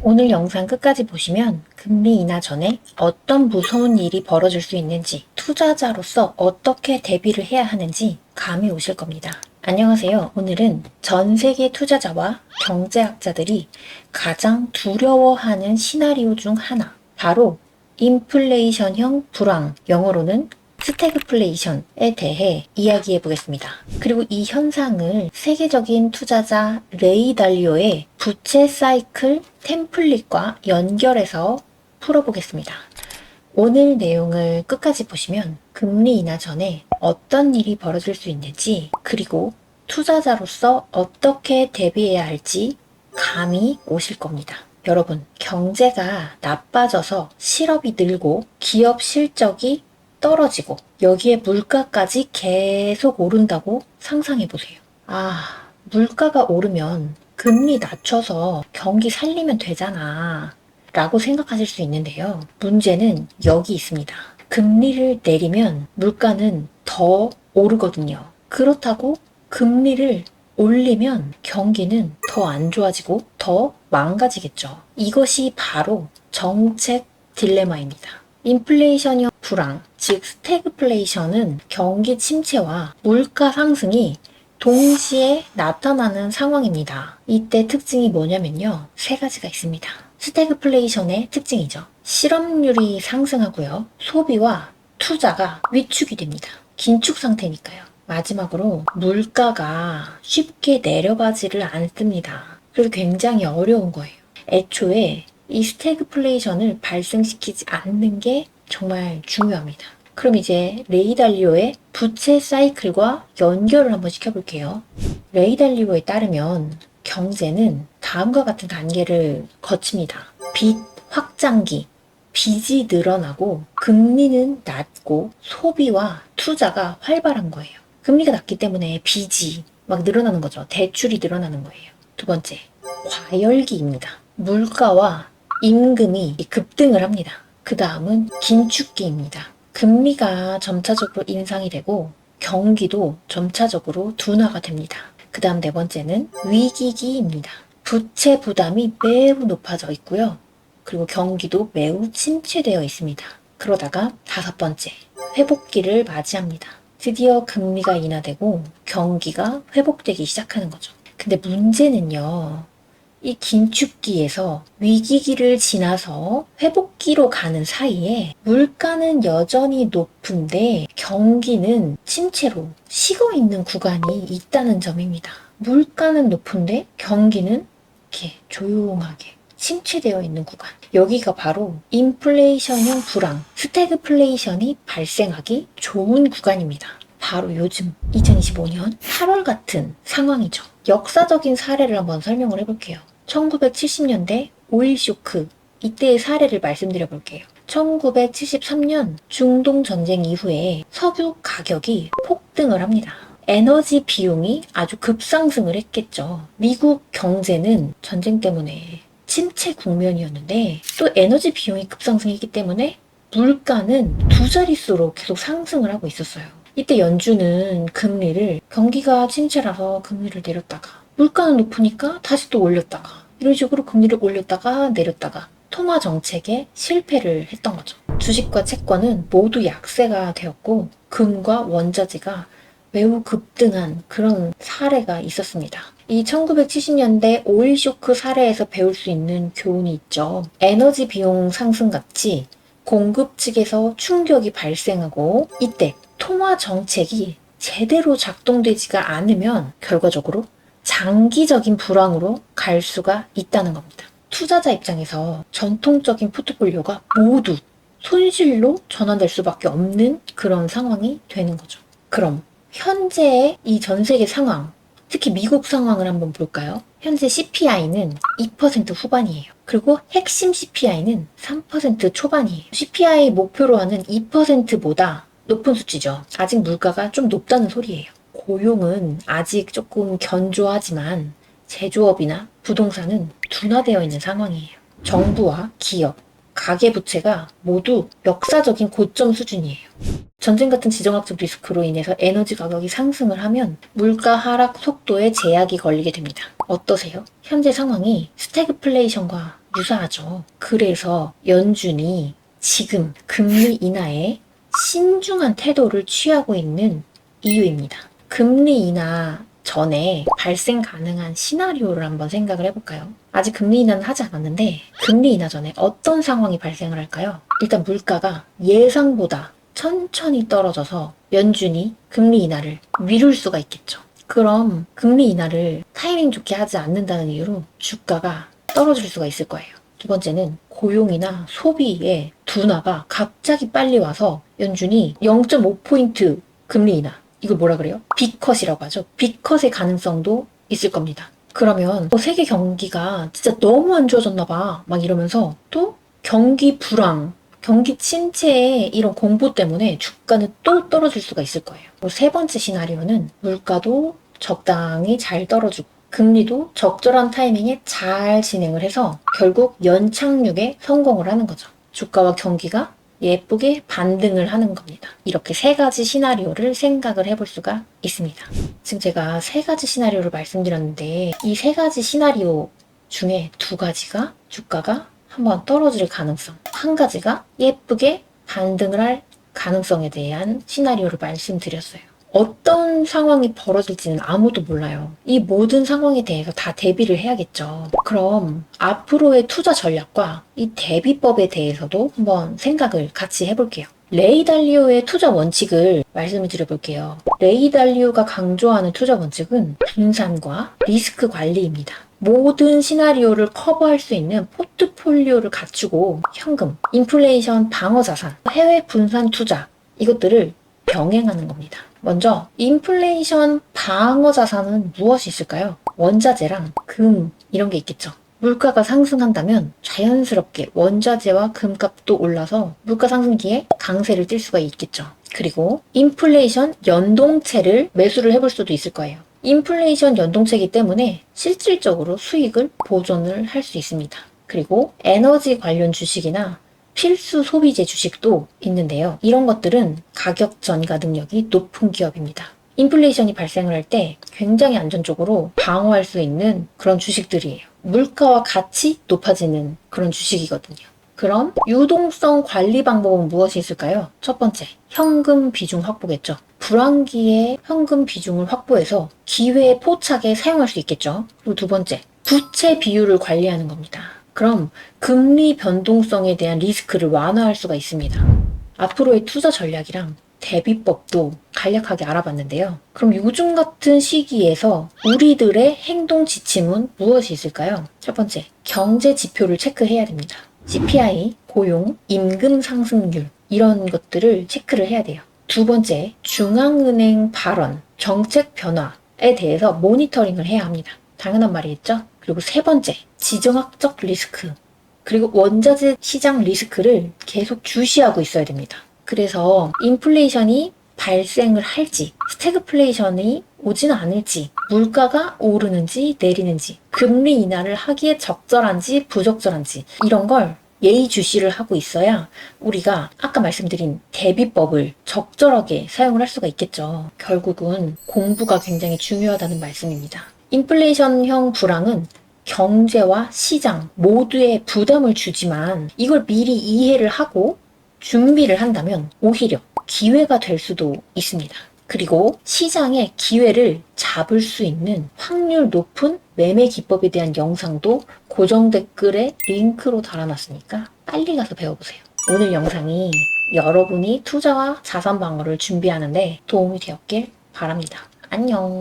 오늘 영상 끝까지 보시면 금리 인하 전에 어떤 무서운 일이 벌어질 수 있는지, 투자자로서 어떻게 대비를 해야 하는지 감이 오실 겁니다. 안녕하세요. 오늘은 전 세계 투자자와 경제학자들이 가장 두려워하는 시나리오 중 하나, 바로 인플레이션형 불황, 영어로는 스태그플레이션에 대해 이야기해 보겠습니다. 그리고 이 현상을 세계적인 투자자 레이 달리오의 부채 사이클 템플릿과 연결해서 풀어보겠습니다. 오늘 내용을 끝까지 보시면 금리 인하 전에 어떤 일이 벌어질 수 있는지, 그리고 투자자로서 어떻게 대비해야 할지 감이 오실 겁니다. 여러분, 경제가 나빠져서 실업이 늘고 기업 실적이 떨어지고 여기에 물가까지 계속 오른다고 상상해 보세요. 물가가 오르면 금리 낮춰서 경기 살리면 되잖아 라고 생각하실 수 있는데요. 문제는 여기 있습니다. 금리를 내리면 물가는 더 오르거든요. 그렇다고 금리를 올리면 경기는 더 안 좋아지고 더 망가지겠죠. 이것이 바로 정책 딜레마입니다. 인플레이션형 불황, 즉 스태그플레이션은 경기 침체와 물가 상승이 동시에 나타나는 상황입니다. 이때 특징이 뭐냐면요. 세 가지가 있습니다. 스태그플레이션의 특징이죠. 실업률이 상승하고요. 소비와 투자가 위축이 됩니다. 긴축 상태니까요. 마지막으로 물가가 쉽게 내려가지를 않습니다. 그래서 굉장히 어려운 거예요. 애초에 이 스태그플레이션을 발생시키지 않는 게 정말 중요합니다. 그럼 이제 레이 달리오의 부채 사이클과 연결을 한번 시켜볼게요. 레이 달리오에 따르면 경제는 다음과 같은 단계를 거칩니다. 빚 확장기, 빚이 늘어나고 금리는 낮고 소비와 투자가 활발한 거예요. 금리가 낮기 때문에 빚이 막 늘어나는 거죠. 대출이 늘어나는 거예요. 두 번째, 과열기입니다. 물가와 임금이 급등을 합니다. 그 다음은 긴축기입니다. 금리가 점차적으로 인상이 되고 경기도 점차적으로 둔화가 됩니다. 그 다음 네 번째는 위기기입니다. 부채 부담이 매우 높아져 있고요. 그리고 경기도 매우 침체되어 있습니다. 그러다가 다섯 번째, 회복기를 맞이합니다. 드디어 금리가 인하되고 경기가 회복되기 시작하는 거죠. 근데 문제는요, 이 긴축기에서 위기기를 지나서 회복기로 가는 사이에 물가는 여전히 높은데 경기는 침체로 식어 있는 구간이 있다는 점입니다. 물가는 높은데 경기는 이렇게 조용하게 침체되어 있는 구간. 여기가 바로 인플레이션형 불황, 스태그플레이션이 발생하기 좋은 구간입니다. 바로 요즘 2025년 8월 같은 상황이죠. 역사적인 사례를 한번 설명을 해볼게요. 1970년대 오일 쇼크, 이때의 사례를 말씀드려 볼게요. 1973년 중동 전쟁 이후에 석유 가격이 폭등을 합니다. 에너지 비용이 아주 급상승을 했겠죠. 미국 경제는 전쟁 때문에 침체 국면이었는데 또 에너지 비용이 급상승했기 때문에 물가는 두 자릿수로 계속 상승을 하고 있었어요. 이때 연준은 금리를 경기가 침체라서 금리를 내렸다가 물가는 높으니까 다시 또 올렸다가 이런 식으로 금리를 올렸다가 내렸다가 통화 정책에 실패를 했던 거죠. 주식과 채권은 모두 약세가 되었고 금과 원자재가 매우 급등한 그런 사례가 있었습니다. 이 1970년대 오일 쇼크 사례에서 배울 수 있는 교훈이 있죠. 에너지 비용 상승 같이 공급 측에서 충격이 발생하고 이때 통화 정책이 제대로 작동되지가 않으면 결과적으로 장기적인 불황으로 갈 수가 있다는 겁니다. 투자자 입장에서 전통적인 포트폴리오가 모두 손실로 전환될 수밖에 없는 그런 상황이 되는 거죠. 그럼 현재의 이 전 세계 상황, 특히 미국 상황을 한번 볼까요? 현재 CPI는 2% 후반이에요. 그리고 핵심 CPI는 3% 초반이에요. CPI 목표로 하는 2%보다 높은 수치죠. 아직 물가가 좀 높다는 소리예요. 고용은 아직 조금 견조하지만 제조업이나 부동산은 둔화되어 있는 상황이에요. 정부와 기업, 가계부채가 모두 역사적인 고점 수준이에요. 전쟁 같은 지정학적 리스크로 인해서 에너지 가격이 상승을 하면 물가 하락 속도에 제약이 걸리게 됩니다. 어떠세요? 현재 상황이 스태그플레이션과 유사하죠. 그래서 연준이 지금 금리 인하에 신중한 태도를 취하고 있는 이유입니다. 금리 인하 전에 발생 가능한 시나리오를 한번 생각을 해볼까요? 아직 금리 인하는 하지 않았는데 금리 인하 전에 어떤 상황이 발생을 할까요? 일단 물가가 예상보다 천천히 떨어져서 연준이 금리 인하를 미룰 수가 있겠죠. 그럼 금리 인하를 타이밍 좋게 하지 않는다는 이유로 주가가 떨어질 수가 있을 거예요. 두 번째는 고용이나 소비의 둔화가 갑자기 빨리 와서 연준이 0.5포인트 금리 인하, 이걸 뭐라 그래요? 빅컷이라고 하죠. 빅컷의 가능성도 있을 겁니다. 그러면 세계 경기가 진짜 너무 안 좋아졌나 봐 막 이러면서 또 경기 불황, 경기 침체의 이런 공보 때문에 주가는 또 떨어질 수가 있을 거예요. 세 번째 시나리오는 물가도 적당히 잘 떨어지고 금리도 적절한 타이밍에 잘 진행을 해서 결국 연착륙에 성공을 하는 거죠. 주가와 경기가 예쁘게 반등을 하는 겁니다. 이렇게 세 가지 시나리오를 생각을 해볼 수가 있습니다. 지금 제가 세 가지 시나리오를 말씀드렸는데 이 세 가지 시나리오 중에 두 가지가 주가가 한번 떨어질 가능성, 한 가지가 예쁘게 반등을 할 가능성에 대한 시나리오를 말씀드렸어요. 어떤 상황이 벌어질지는 아무도 몰라요. 이 모든 상황에 대해서 다 대비를 해야겠죠. 그럼 앞으로의 투자 전략과 이 대비법에 대해서도 한번 생각을 같이 해볼게요. 레이 달리오의 투자 원칙을 말씀을 드려볼게요. 레이 달리오가 강조하는 투자 원칙은 분산과 리스크 관리입니다. 모든 시나리오를 커버할 수 있는 포트폴리오를 갖추고 현금, 인플레이션 방어 자산, 해외 분산 투자 이것들을 병행하는 겁니다. 먼저 인플레이션 방어 자산은 무엇이 있을까요? 원자재랑 금 이런 게 있겠죠. 물가가 상승한다면 자연스럽게 원자재와 금값도 올라서 물가 상승기에 강세를 띨 수가 있겠죠. 그리고 인플레이션 연동체를 매수를 해볼 수도 있을 거예요. 인플레이션 연동체이기 때문에 실질적으로 수익을 보존을 할 수 있습니다. 그리고 에너지 관련 주식이나 필수 소비재 주식도 있는데요. 이런 것들은 가격 전가 능력이 높은 기업입니다. 인플레이션이 발생을 할 때 굉장히 안전적으로 방어할 수 있는 그런 주식들이에요. 물가와 같이 높아지는 그런 주식이거든요. 그럼 유동성 관리 방법은 무엇이 있을까요? 첫 번째, 현금 비중 확보겠죠. 불황기에 현금 비중을 확보해서 기회의 포착에 사용할 수 있겠죠. 그리고 두 번째, 부채 비율을 관리하는 겁니다. 그럼 금리 변동성에 대한 리스크를 완화할 수가 있습니다. 앞으로의 투자 전략이랑 대비법도 간략하게 알아봤는데요. 그럼 요즘 같은 시기에서 우리들의 행동 지침은 무엇이 있을까요? 첫 번째, 경제 지표를 체크해야 됩니다. CPI, 고용, 임금 상승률 이런 것들을 체크를 해야 돼요. 두 번째, 중앙은행 발언, 정책 변화에 대해서 모니터링을 해야 합니다. 당연한 말이겠죠? 그리고 세 번째, 지정학적 리스크, 그리고 원자재 시장 리스크를 계속 주시하고 있어야 됩니다. 그래서 인플레이션이 발생을 할지, 스태그플레이션이 오지는 않을지, 물가가 오르는지 내리는지, 금리 인하를 하기에 적절한지 부적절한지 이런 걸 예의주시를 하고 있어야 우리가 아까 말씀드린 대비법을 적절하게 사용을 할 수가 있겠죠. 결국은 공부가 굉장히 중요하다는 말씀입니다. 인플레이션형 불황은 경제와 시장 모두에 부담을 주지만 이걸 미리 이해를 하고 준비를 한다면 오히려 기회가 될 수도 있습니다. 그리고 시장의 기회를 잡을 수 있는 확률 높은 매매 기법에 대한 영상도 고정 댓글에 링크로 달아놨으니까 빨리 가서 배워보세요. 오늘 영상이 여러분이 투자와 자산 방어를 준비하는데 도움이 되었길 바랍니다. 안녕.